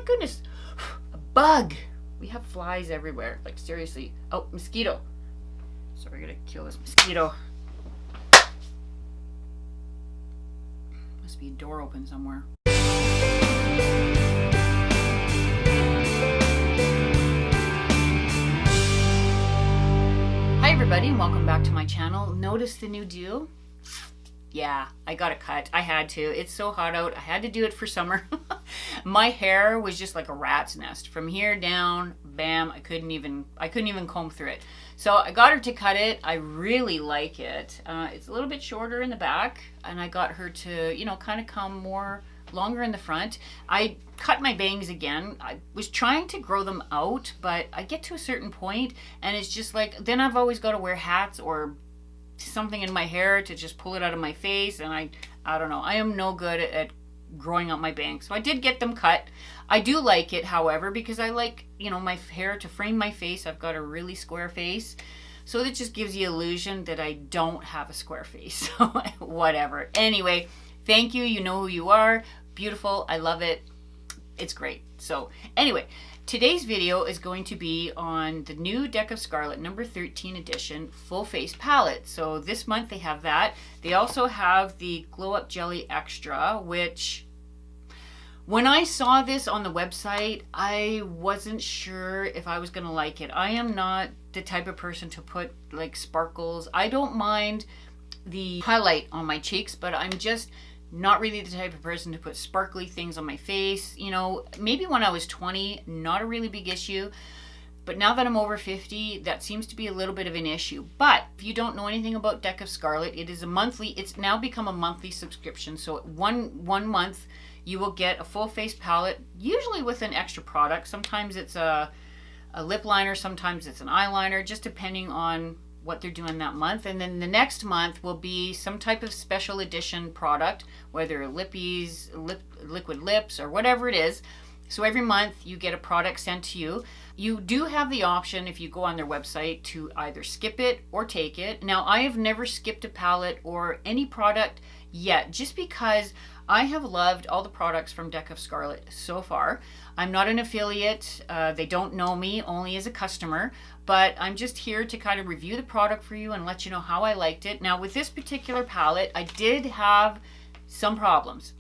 goodness, a bug. We have flies everywhere, like seriously. Oh, mosquito. So we're gonna kill this mosquito. Must be a door open somewhere. Hi everybody, and welcome back to my channel. Notice the new do? Yeah, I got it cut. I had to. It's so hot out. I had to do it for summer. My hair was just like a rat's nest. From here down, bam, I couldn't even comb through it. So I got her to cut it. I really like it. It's a little bit shorter in the back, and I got her to, you know, kind of come more longer in the front. I cut my bangs again. I was trying to grow them out, but I get to a certain point and it's just like, then I've always got to wear hats or something in my hair to just pull it out of my face, and I don't know. I am no good at growing out my bangs. So I did get them cut. I do like it, however, because I like, you know, my hair to frame my face. I've got a really square face. So it just gives the illusion that I don't have a square face. So whatever. Anyway, thank you. You know who you are. Beautiful. I love it. It's great. So anyway, today's video is going to be on the new DeckOfScarlet number 13 edition full face palette. So this month they have that. They also have the Glow Up Jelly Extra, which when I saw this on the website, I wasn't sure if I was going to like it. I am not the type of person to put like sparkles. I don't mind the highlight on my cheeks, but I'm just not really the type of person to put sparkly things on my face. You know, maybe when I was 20, not a really big issue. But now that I'm over 50, that seems to be a little bit of an issue. But if you don't know anything about DeckOfScarlet, it is a monthly, it's now become a monthly subscription. So one month you will get a full face palette, usually with an extra product. Sometimes it's a lip liner, sometimes it's an eyeliner, just depending on what they're doing that month. And then the next month will be some type of special edition product, whether lippies, liquid lips, or whatever it is. So every month you get a product sent to you. You do have the option, if you go on their website, to either skip it or take it. Now, I have never skipped a palette or any product yet, just because I have loved all the products from DeckOfScarlet so far. I'm not an affiliate. They don't know me, only as a customer, but I'm just here to kind of review the product for you and let you know how I liked it. Now, with this particular palette, I did have some problems.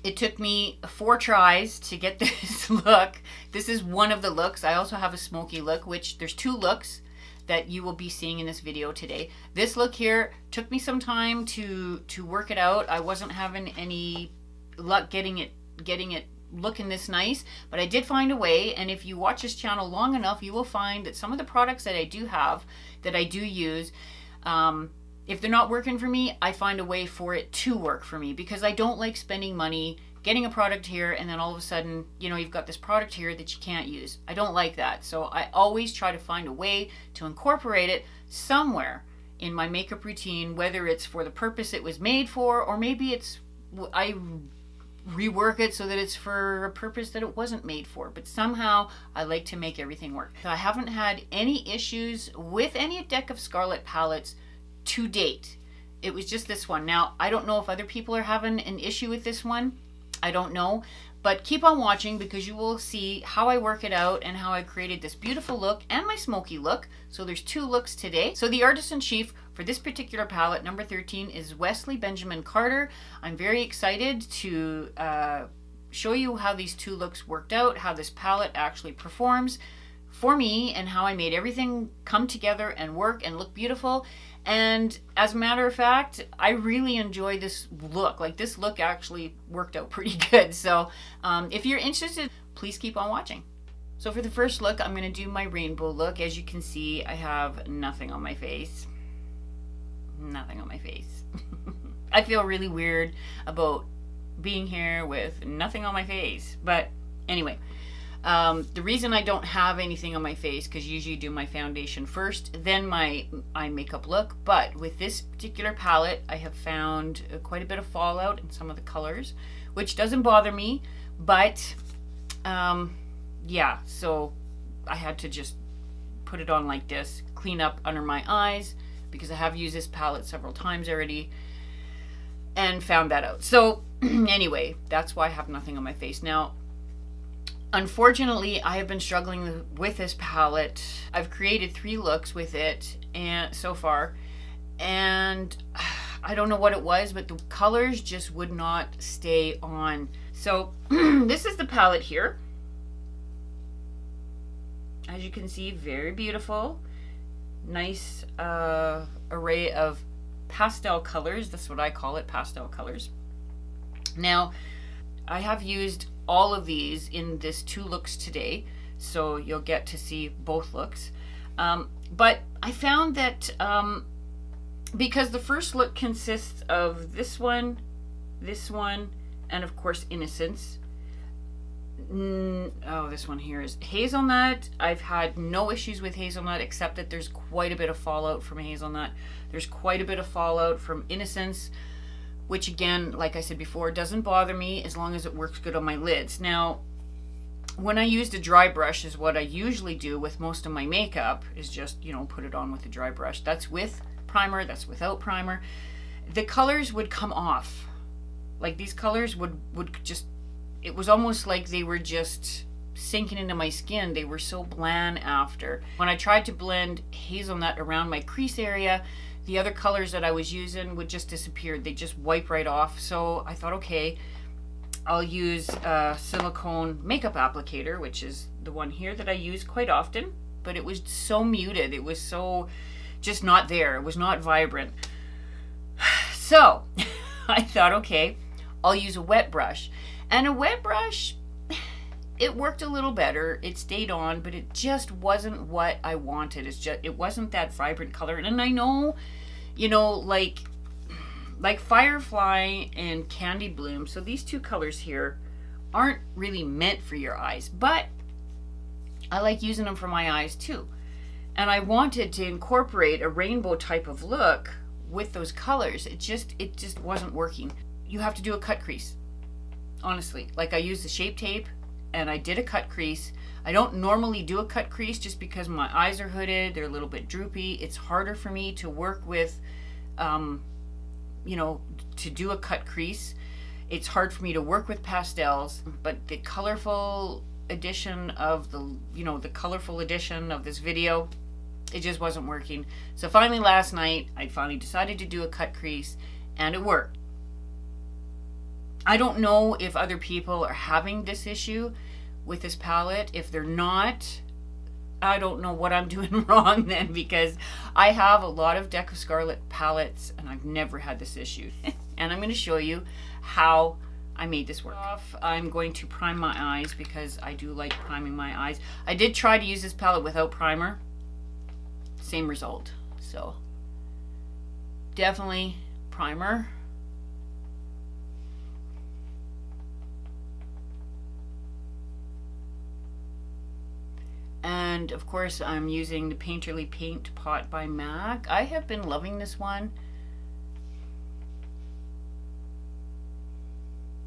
It took me 4 tries to get this look. This is one of the looks. I also have a smoky look, which there's 2 looks that you will be seeing in this video today. This look here took me some time to work it out. I wasn't having any luck getting it looking this nice, but I did find a way. And if you watch this channel long enough, you will find that some of the products that I do have, that I do use, if they're not working for me, I find a way for it to work for me, because I don't like spending money getting a product here and then all of a sudden, you know, you've got this product here that you can't use. I don't like that. So I always try to find a way to incorporate it somewhere in my makeup routine, whether it's for the purpose it was made for, or maybe it's, I rework it so that it's for a purpose that it wasn't made for. But somehow I like to make everything work. I haven't had any issues with any DeckOfScarlet palettes to date. It was just this one. Now, I don't know if other people are having an issue with this one. I don't know, but keep on watching, because you will see how I work it out and how I created this beautiful look and my smoky look. So there's 2 looks today. So the artist in chief for this particular palette, number 13, is Wesley Benjamin Carter. I'm very excited to show you how these 2 looks worked out, how this palette actually performs for me, and how I made everything come together and work and look beautiful. And as a matter of fact, I really enjoy this look. Like, this look actually worked out pretty good. So if you're interested, please keep on watching. So for the first look, I'm going to do my rainbow look. As you can see, I have nothing on my face. Nothing on my face. I feel really weird about being here with nothing on my face. But anyway, the reason I don't have anything on my face, because usually do my foundation first, then my eye makeup look. But with this particular palette, I have found quite a bit of fallout in some of the colors, which doesn't bother me. But yeah, so I had to just put it on like this, clean up under my eyes, because I have used this palette several times already and found that out. So Anyway, that's why I have nothing on my face. Now, unfortunately, I have been struggling with this palette. I've created 3 looks with it and so far, and I don't know what it was, but the colors just would not stay on. So this is the palette here. As you can see, very beautiful. Nice array of pastel colors. That's what I call it, pastel colors. Now, I have used all of these in this 2 looks today, so you'll get to see both looks. But I found that because the first look consists of this one, and of course Innocence. Oh, this one here is Hazelnut. I've had no issues with Hazelnut, except that there's quite a bit of fallout from Hazelnut. There's quite a bit of fallout from Innocence, which again, like I said before, doesn't bother me as long as it works good on my lids. Now, when I used a dry brush, is what I usually do with most of my makeup, is just, you know, put it on with a dry brush. That's with primer, that's without primer. The colors would come off. Like, these colors would just, it was almost like they were just sinking into my skin. They were so bland after. When I tried to blend Hazelnut around my crease area, the other colors that I was using would just disappear. They just wipe right off. So I thought, okay, I'll use a silicone makeup applicator, which is the one here that I use quite often, but it was so muted. It was so just not there. It was not vibrant. So I thought, okay, I'll use a wet brush. And a wet brush, it worked a little better. It stayed on, but it just wasn't what I wanted. It wasn't that vibrant color. And I know, you know, like Firefly and Candy Bloom, so these 2 colors here aren't really meant for your eyes, but I like using them for my eyes too. And I wanted to incorporate a rainbow type of look with those colors. It just wasn't working. You have to do a cut crease. Honestly, like, I used the Shape Tape and I did a cut crease. I don't normally do a cut crease just because my eyes are hooded. They're a little bit droopy. It's harder for me to work with, you know, to do a cut crease. It's hard for me to work with pastels, but the colorful edition of the, you know, the colorful edition of this video, it just wasn't working. So finally last night, I finally decided to do a cut crease and it worked. I don't know if other people are having this issue with this palette. If they're not, I don't know what I'm doing wrong then, because I have a lot of DeckOfScarlet palettes and I've never had this issue. And I'm going to show you how I made this work. I'm going to prime my eyes because I do like priming my eyes. I did try to use this palette without primer. Same result. So definitely primer. And of course I'm using the Painterly Paint Pot by MAC. I have been loving this one.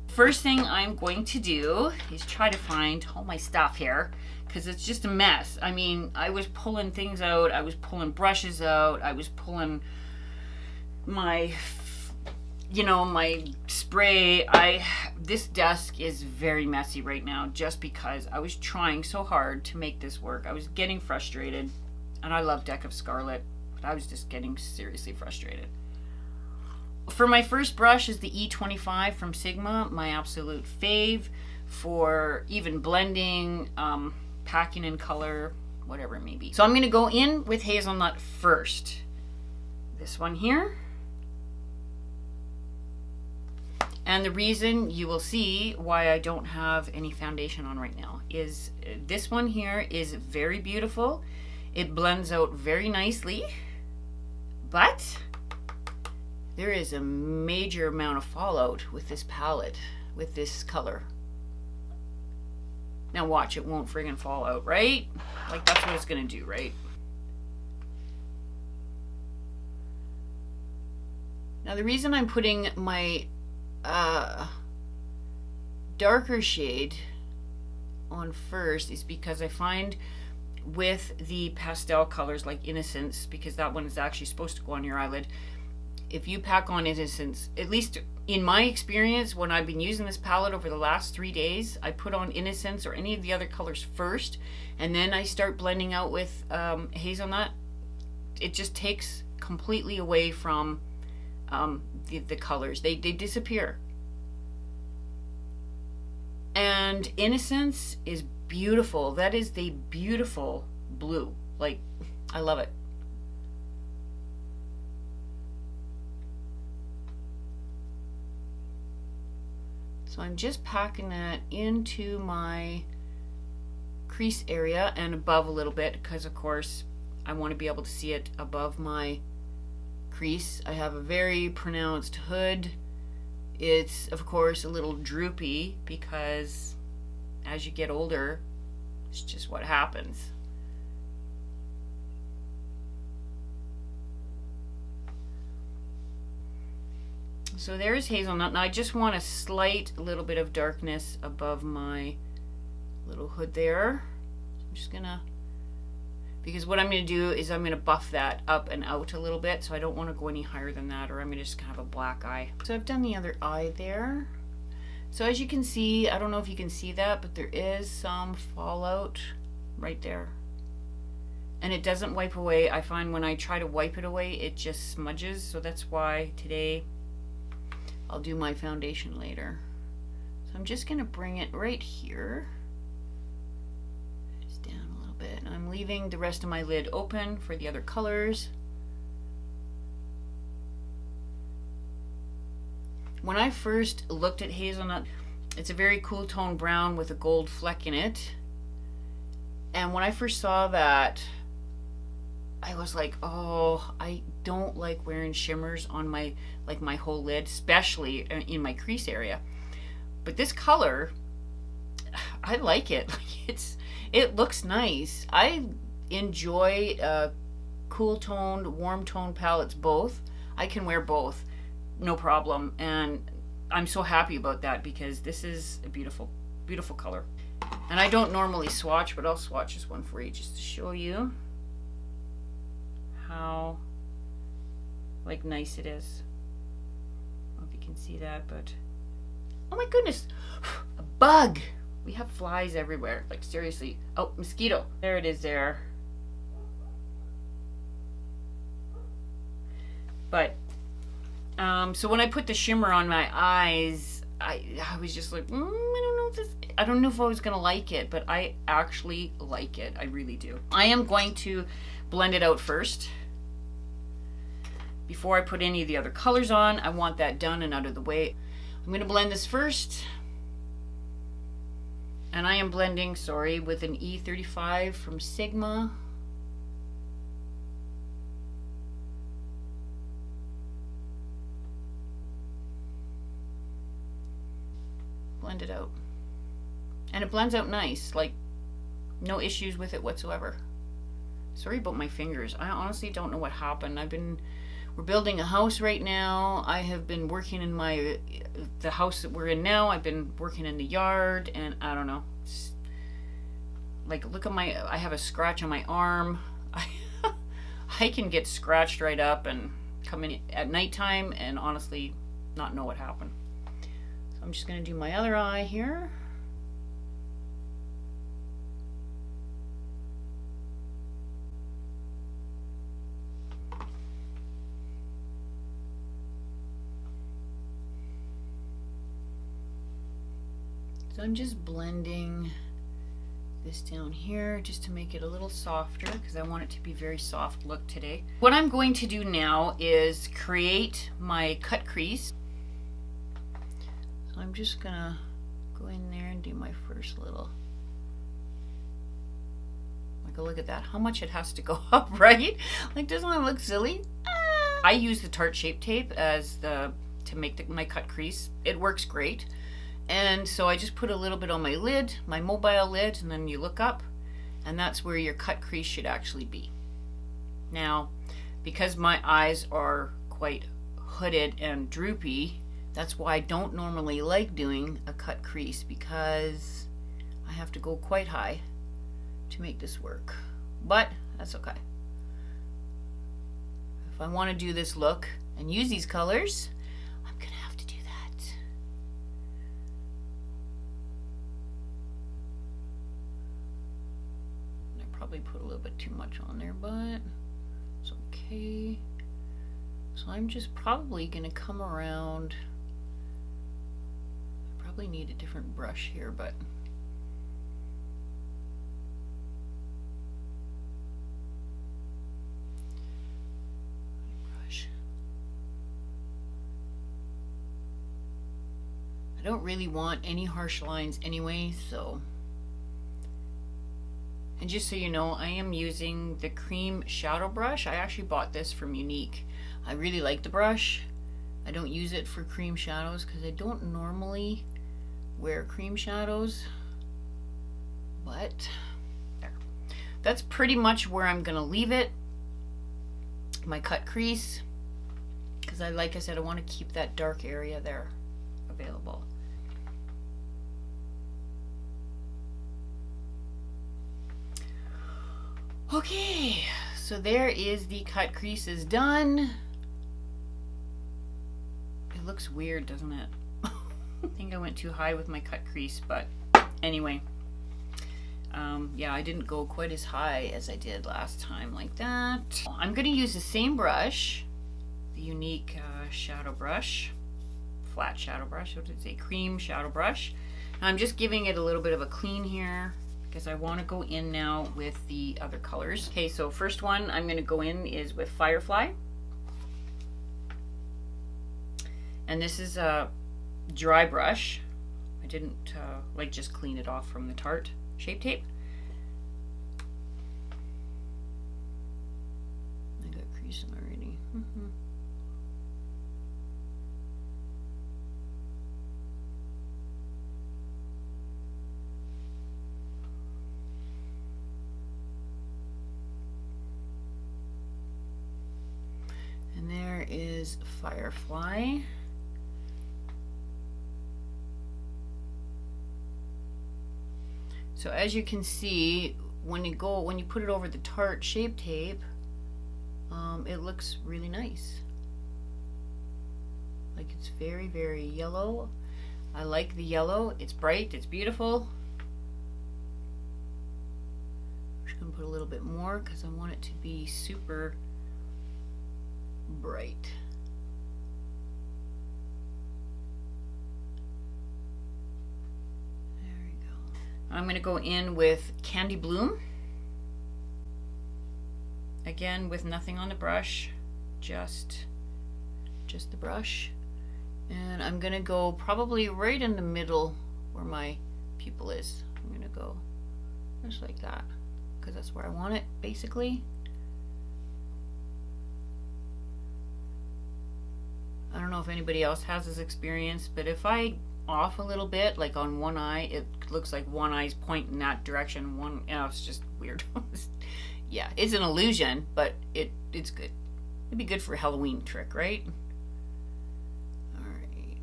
First thing I'm going to do is try to find all my stuff here, because it's just a mess. I mean, I was pulling things out, I was pulling brushes out, I was pulling my, you know, my spray. This desk is very messy right now just because I was trying so hard to make this work. I was getting frustrated, and I love DeckOfScarlet, but I was just getting seriously frustrated. For my first brush is the E25 from Sigma, my absolute fave for even blending, packing in color, whatever it may be. So I'm going to go in with Hazelnut first. This one here. And the reason you will see why I don't have any foundation on right now is this one here is very beautiful. It blends out very nicely, but there is a major amount of fallout with this palette, with this color. Now watch, it won't friggin' fall out, right? Like, that's what it's gonna do, right? Now the reason I'm putting my darker shade on first is because I find with the pastel colors like Innocence, because that one is actually supposed to go on your eyelid, if you pack on Innocence, at least In my experience, when I've been using this palette over the last 3 days, I put on Innocence or any of the other colors first, and then I start blending out with Hazelnut. It just takes completely away from the colors. They disappear. And Innocence is beautiful. That is the beautiful blue. Like, I love it. So I'm just packing that into my crease area and above a little bit, because of course I want to be able to see it above my crease. I have a very pronounced hood. It's of course a little droopy because as you get older, it's just what happens. So there's Hazelnut. Now I just want a slight little bit of darkness above my little hood there. I'm just gonna, because what I'm gonna do is I'm gonna buff that up and out a little bit, so I don't want to go any higher than that, or I'm gonna just have a black eye. So I've done the other eye there. So as you can see, I don't know if you can see that, but there is some fallout right there. And it doesn't wipe away. I find when I try to wipe it away, it just smudges. So that's why today I'll do my foundation later. So I'm just gonna bring it right here. Just down a little bit. And I'm leaving the rest of my lid open for the other colors. When I first looked at Hazelnut, it's a very cool tone brown with a gold fleck in it. And when I first saw that, I was like, oh, I don't like wearing shimmers on my, like my whole lid, especially in my crease area. But this color, I like it. It looks nice. I enjoy cool toned, warm toned palettes both. I can wear both, no problem. And I'm so happy about that because this is a beautiful, beautiful color. And I don't normally swatch, but I'll swatch this one for you just to show you how like nice it is. I don't know if you can see that, but oh my goodness, a bug. We have flies everywhere, like seriously. Oh, mosquito. There it is there. But so when I put the shimmer on my eyes, I was just like, I don't know if this, I don't know if I was gonna like it, but I actually like it. I really do. I am going to blend it out first. Before I put any of the other colors on, I want that done and out of the way. I'm gonna blend this first. And I am blending, sorry, with an E35 from Sigma. Blend it out. And it blends out nice, like no issues with it whatsoever. Sorry about my fingers. I honestly don't know what happened. We're building a house right now. I have been working in the house that we're in now. I've been working in the yard, and I don't know. It's, like, look at I have a scratch on my arm. I can get scratched right up and come in at nighttime and honestly not know what happened. So I'm just gonna do my other eye here. So I'm just blending this down here just to make it a little softer because I want it to be very soft look today. What I'm going to do now is create my cut crease. So I'm just gonna go in there and do my first little, like, look at that, how much it has to go up, right? Like, doesn't it look silly? I use the Tarte Shape Tape as to make my cut crease. It works great. And so I just put a little bit on my lid, my mobile lid, and then you look up, and that's where your cut crease should actually be. Now, because my eyes are quite hooded and droopy, that's why I don't normally like doing a cut crease, because I have to go quite high to make this work. But that's okay. If I want to do this look and use these colors, I'm gonna have to do that. probably put a little bit too much on there, but it's okay. So I'm just probably gonna come around. I probably need a different brush here, but I don't really want any harsh lines anyway, so. And just so you know, I am using the cream shadow brush. I actually bought this from Unique. I really like the brush. I don't use it for cream shadows because I don't normally wear cream shadows, but there. That's pretty much where I'm gonna leave it. My cut crease, because like I said, I want to keep that dark area there available. Okay, so there is the cut creases done. It looks weird, doesn't it? I think I went too high with my cut crease, but anyway. Yeah, I didn't go quite as high as I did last time like that. I'm going to use the same brush, the Unique shadow brush, flat shadow brush, what did it say? Cream shadow brush. I'm just giving it a little bit of a clean here, because I want to go in now with the other colors. Okay, so first one I'm going to go in is with Firefly. And this is a dry brush. I didn't like just clean it off from the Tarte Shape Tape. I got creasing already. And there is Firefly. So as you can see, when you put it over the Tarte Shape Tape, it looks really nice. Like, it's very, very yellow. I like the yellow. It's bright, it's beautiful. I'm just gonna put a little bit more because I want it to be super bright. There we go. I'm going to go in with Candy Bloom. Again, with nothing on the brush, just the brush. And I'm going to go probably right in the middle where my pupil is. I'm going to go just like that because that's where I want it, basically. I don't know if anybody else has this experience, but if I off a little bit, like on one eye, it looks like one eye's pointing that direction. One, you know, it's just weird. Yeah, it's an illusion, but it's good. It'd be good for a Halloween trick, right? All right.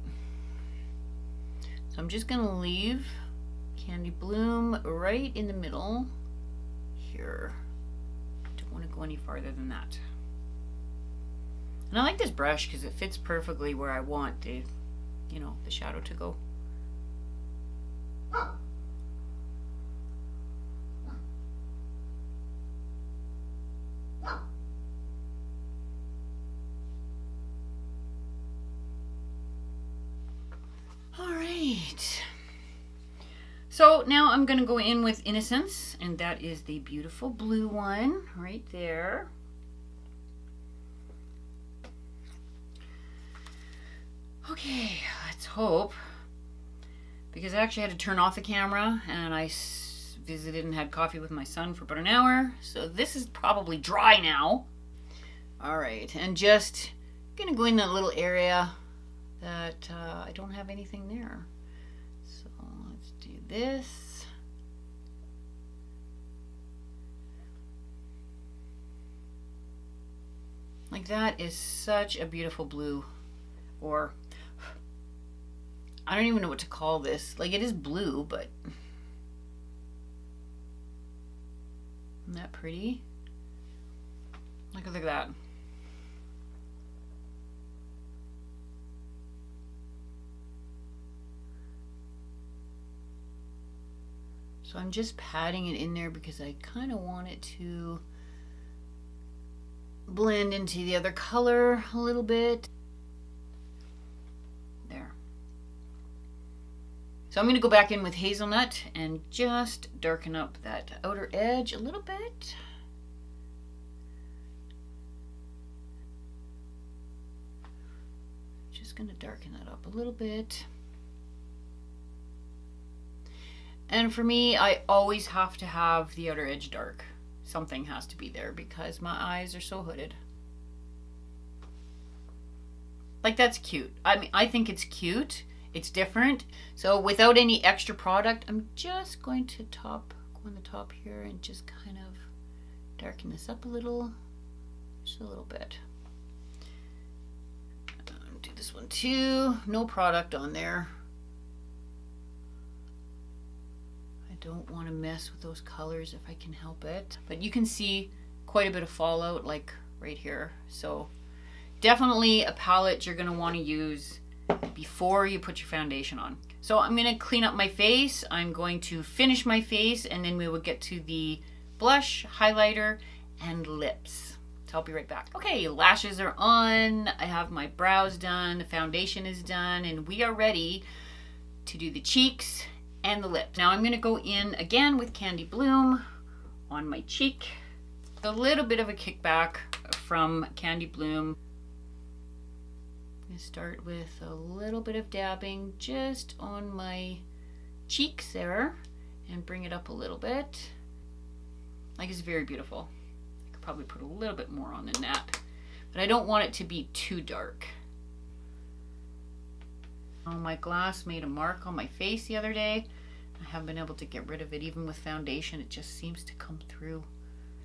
So I'm just gonna leave Candy Bloom right in the middle here. Don't want to go any farther than that. And I like this brush because it fits perfectly where I want the, you know, the shadow to go. All right. So now I'm going to go in with Innocence, and that is the beautiful blue one right there. Okay, let's hope, because I actually had to turn off the camera and I visited and had coffee with my son for about an hour, so this is probably dry now. All right, and just gonna go in that little area that I don't have anything there. So let's do this. Like, that is such a beautiful blue, or I don't even know what to call this. Like, it is blue, but isn't that pretty? Look at that. So I'm just patting it in there because I kind of want it to blend into the other color a little bit. There. So I'm going to go back in with hazelnut and just darken up that outer edge a little bit. Just going to darken that up a little bit. And for me, I always have to have the outer edge dark. Something has to be there because my eyes are so hooded. Like, that's cute. I mean, I think it's cute. It's different. So without any extra product, I'm just going to go on the top here and just kind of darken this up a little. Just a little bit. Do this one too. No product on there. Don't want to mess with those colors if I can help it, but you can see quite a bit of fallout like right here. So definitely a palette you're going to want to use before you put your foundation on. So I'm going to clean up my face. I'm going to finish my face and then we will get to the blush, highlighter, and lips. So I'll be right back. Okay, lashes are on. I have my brows done. The foundation is done, and we are ready to do the cheeks and the lips. Now I'm going to go in again with Candy Bloom on my cheek. A little bit of a kickback from Candy Bloom. I'm going to start with a little bit of dabbing just on my cheeks there and bring it up a little bit. Like, it's very beautiful. I could probably put a little bit more on than that, but I don't want it to be too dark. Oh, my glass made a mark on my face the other day. I haven't been able to get rid of it even with foundation. It just seems to come through.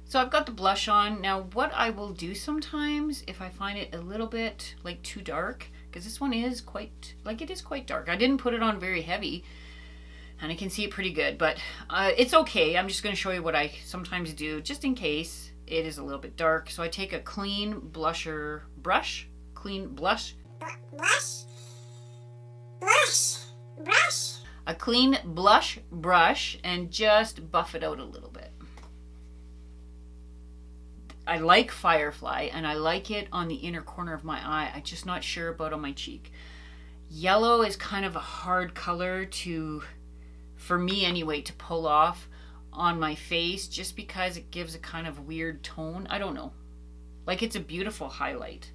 So I've got the blush on. Now what I will do sometimes if I find it a little bit like too dark, because this one is quite, like, it is quite dark. I didn't put it on very heavy and I can see it pretty good, but it's okay. I'm just going to show you what I sometimes do just in case it is a little bit dark. So I take a clean blusher brush, a clean blush brush and just buff it out a little bit. I like Firefly and I like it on the inner corner of my eye. I'm just not sure about on my cheek. Yellow is kind of a hard color to, for me anyway, to pull off on my face just because it gives a kind of weird tone. I don't know. Like, it's a beautiful highlight.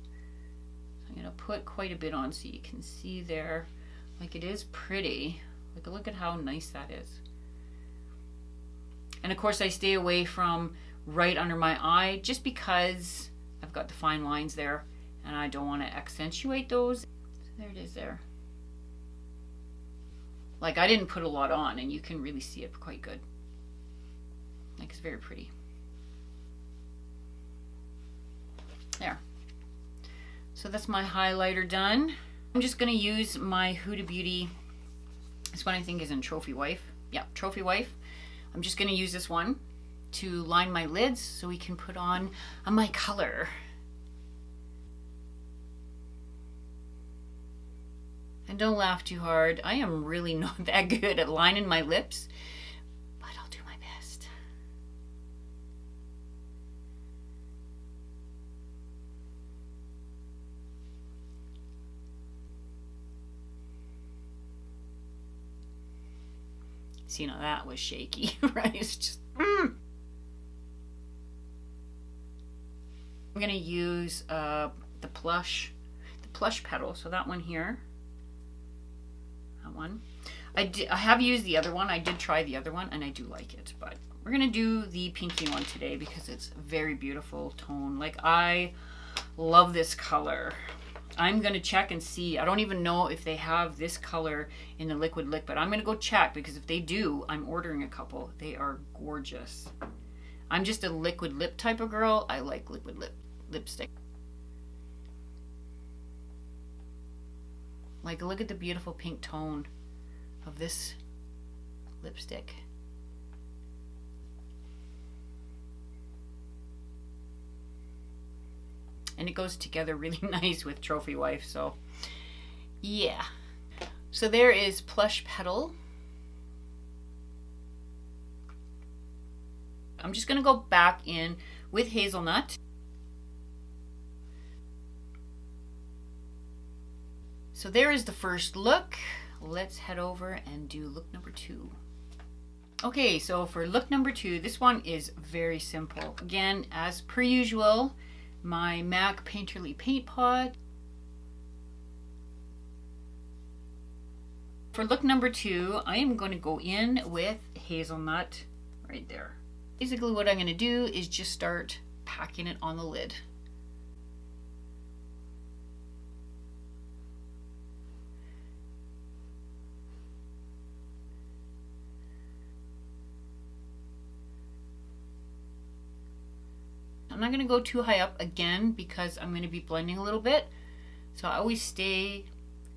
I'm going to put quite a bit on so you can see there. Like, it is pretty. Like, look at how nice that is. And of course I stay away from right under my eye just because I've got the fine lines there and I don't want to accentuate those. So there it is there. Like, I didn't put a lot on and you can really see it quite good. Like, it's very pretty. There. So that's my highlighter done. I'm just going to use my Huda Beauty. This one I think is in Trophy Wife. Yeah, Trophy Wife. I'm just going to use this one to line my lids so we can put on my color. And don't laugh too hard. I am really not that good at lining my lips, but I'll do my best. See, now that was shaky, right? It's just, I'm gonna use the plush petal. So that one here, that one. I have used the other one. I did try the other one and I do like it, but we're gonna do the pinky one today because it's a very beautiful tone. Like, I love this color. I'm going to check and see. I don't even know if they have this color in the liquid lip, but I'm going to go check because if they do, I'm ordering a couple. They are gorgeous. I'm just a liquid lip type of girl. I like liquid lipstick. Like, look at the beautiful pink tone of this lipstick. And it goes together really nice with Trophy Wife, so yeah. So there is Plush Petal. I'm just going to go back in with Hazelnut. So there is the first look. Let's head over and do look number 2. Okay, so for look number 2, this one is very simple. Again, as per usual, my MAC Painterly paint pot. For look number 2, I am going to go in with Hazelnut right there. Basically what I'm going to do is just start packing it on the lid. I'm not going to go too high up again because I'm going to be blending a little bit. So I always stay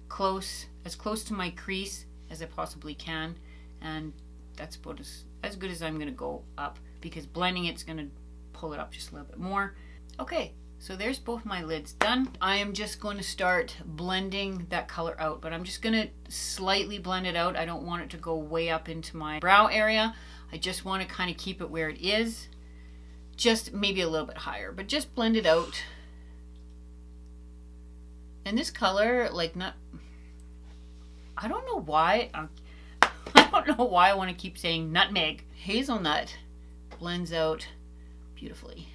close, as close to my crease as I possibly can. And that's about as good as I'm going to go up, because blending it's going to pull it up just a little bit more. Okay, so there's both my lids done. I am just going to start blending that color out, but I'm just going to slightly blend it out. I don't want it to go way up into my brow area. I just want to kind of keep it where it is. Just maybe a little bit higher, but just blend it out. And this color, like, I don't know why, I don't know why I want to keep saying nutmeg. Hazelnut blends out beautifully.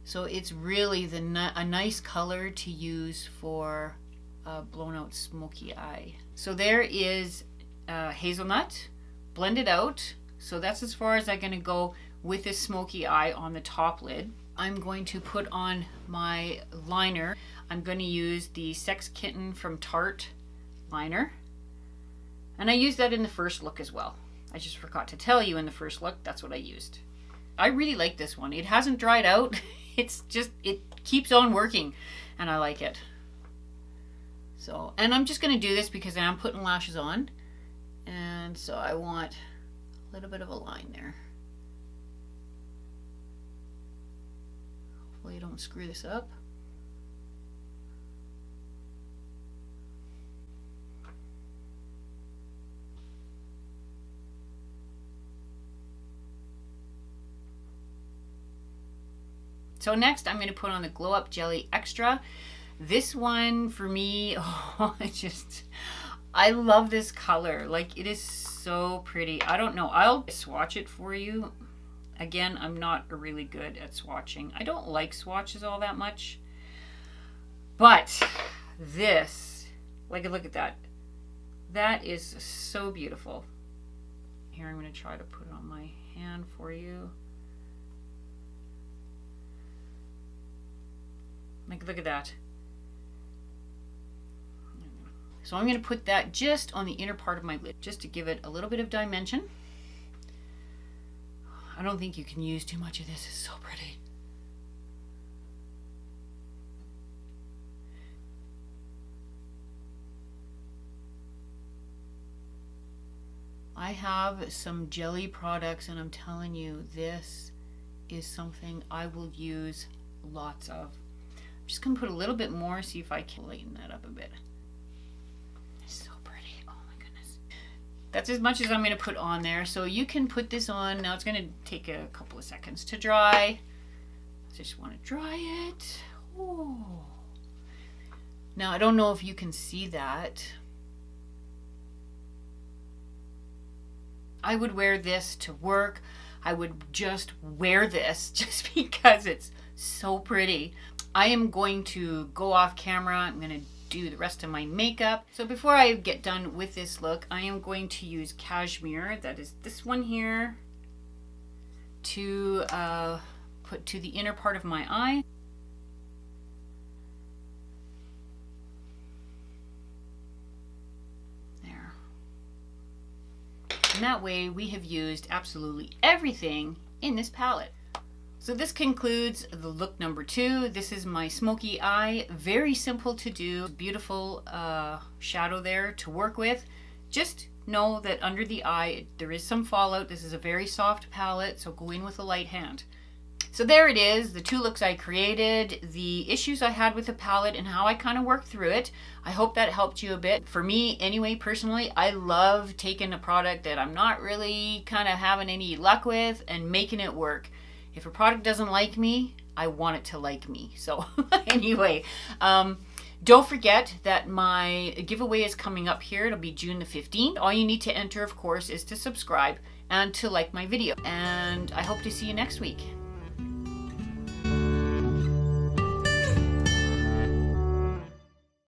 So it's really a nice color to use for a blown out smoky eye. So there is Hazelnut blended out. So that's as far as I'm going to go with this smoky eye on the top lid. I'm going to put on my liner. I'm going to use the Sex Kitten from Tarte liner. And I used that in the first look as well. I just forgot to tell you in the first look, that's what I used. I really like this one. It hasn't dried out. It's just, it keeps on working and I like it. So, and I'm just going to do this because I'm putting lashes on. And so I want a little bit of a line there. Hopefully I don't screw this up. So next I'm going to put on the Glow Up Jelly Extra. This one for me, oh, I love this color. Like, it is so pretty. I don't know. I'll swatch it for you. Again, I'm not really good at swatching. I don't like swatches all that much. But this, like, look at that. That is so beautiful. Here, I'm going to try to put it on my hand for you. Like, look at that. So I'm going to put that just on the inner part of my lid, just to give it a little bit of dimension. I don't think you can use too much of this. It's so pretty. I have some jelly products and I'm telling you, this is something I will use lots of. I'm just going to put a little bit more, see if I can lighten that up a bit. It's so pretty. Oh my goodness. That's as much as I'm going to put on there. So you can put this on. Now it's going to take a couple of seconds to dry. I just want to dry it. Oh. Now I don't know if you can see that. I would wear this to work. I would just wear this just because it's so pretty. I am going to go off camera. I'm going to do the rest of my makeup. So before I get done with this look, I am going to use cashmere, that is this one here, to put to the inner part of my eye. There. And that way we have used absolutely everything in this palette. So this concludes the look number 2. This is my smoky eye. Very simple to do. Beautiful shadow there to work with. Just know that under the eye there is some fallout. This is a very soft palette, so go in with a light hand. So there it is, the 2 looks I created, the issues I had with the palette and how I kind of worked through it. I hope that helped you a bit. For me, anyway, personally, I love taking a product that I'm not really kind of having any luck with and making it work. If a product doesn't like me, I want it to like me. So anyway, don't forget that my giveaway is coming up here. It'll be June the 15th. All you need to enter, of course, is to subscribe and to like my video. And I hope to see you next week.